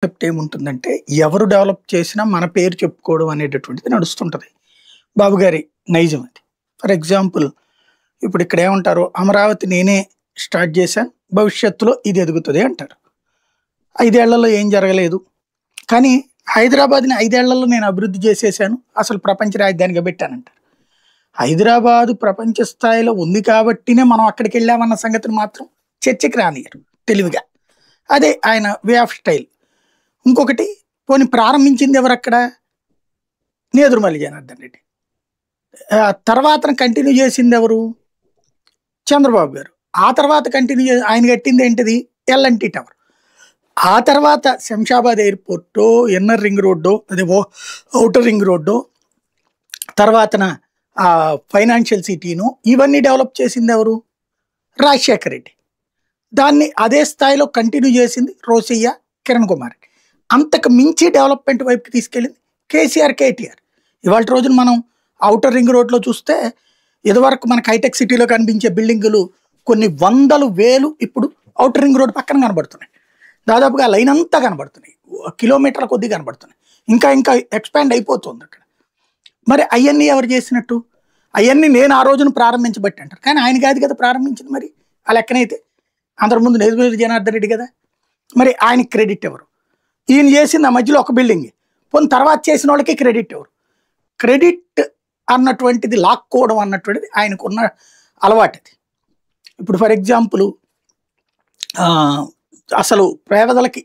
Concept ఏముంటుందంటే, ఎవరు develop చేసినా మన పేరు చెప్పుకోవడం అనేటటువంటిది నడుస్తుంటది. బాబు గారి నైజం అది. ఫర్ ఎగ్జాంపుల్ ఇప్పుడు ఇక్కడ ఏమంటారు, అమరావతి నేనే స్టార్ట్ చేశాను. భవిష్యత్తులో ఇది ఎదుగుతది అంటారు. 5 ఏళ్లలో ఏం జరగలేదు. కానీ హైదరాబాద్‌ని 5 ఏళ్లలో నేను అభివృద్ధి చేసేసాను. అసలు ప్రపంచ రాజధానిగా పెట్టానంటారు. హైదరాబాదు ప్రపంచ స్థాయిలో ఉంది కాబట్టినే మనం అక్కడికెళ్ళామన్న సంగతిని మాత్రం చర్చకి రానియ్యరు తెలివిగా. అదే ఆయన వే ఆఫ్ స్టైల్. ఇంకొకటి పోనీ ప్రారంభించింది ఎవరక్కడ? నేదురుమల్లి జనార్దన్ రెడ్డి. తర్వాతన కంటిన్యూ చేసింది ఎవరు? చంద్రబాబు గారు. ఆ తర్వాత కంటిన్యూ ఆయన కట్టింది ఏంటిది? ఎల్&టీ టవర్. ఆ తర్వాత శంషాబాద్ ఎయిర్‌పోర్టో, ఇన్నర్ రింగ్ రోడ్డో, అదే ఔటర్ రింగ్ రోడ్డో, తర్వాతన ఫైనాన్షియల్ సిటీను ఇవన్నీ డెవలప్ చేసింది ఎవరు? రాజశేఖర్ రెడ్డి. దాన్ని అదే స్థాయిలో కంటిన్యూ చేసింది రోసయ్య, కిరణ్ కుమార్. అంతకు మించి డెవలప్‌మెంట్ వైపుకి తీసుకెళ్ళింది కేసీఆర్, కేటీఆర్. ఇవాల్టి రోజున మనం ఔటర్ రింగ్ రోడ్‌లో చూస్తే ఇదివరకు మనకు హైటెక్ సిటీలో కనిపించే బిల్డింగులు కొన్ని వందలు, వేలు ఇప్పుడు ఔటర్ రింగ్ రోడ్ పక్కన కనబడుతున్నాయి. దాదాపుగా లైన్ అంతా కనబడుతున్నాయి. కిలోమీటర్ల కొద్దీ కనబడుతున్నాయి. ఇంకా ఎక్స్‌పాండ్ అయిపోతుంది అక్కడ. మరి అయన్నీ ఎవరు చేసినట్టు? అయన్నీ నేను ఆ రోజున ప్రారంభించబట్టి అంటారు. కానీ ఆయన కాదు కదా ప్రారంభించింది మరి. ఆ లెక్కనైతే అంతకుముందు నేదురుమల్లి జనార్దన్ రెడ్డి కదా. మరి ఆయనకి క్రెడిట్ ఎవరు? ఈయన చేసింది ఆ మధ్యలో ఒక బిల్డింగే. పోనీ తర్వాత చేసిన వాళ్ళకి క్రెడిట్ ఎవరు? క్రెడిట్ అన్నటువంటిది లాక్కోవడం అన్నటువంటిది ఆయనకున్న అలవాటది. ఇప్పుడు ఫర్ ఎగ్జాంపుల్ అసలు పేదలకి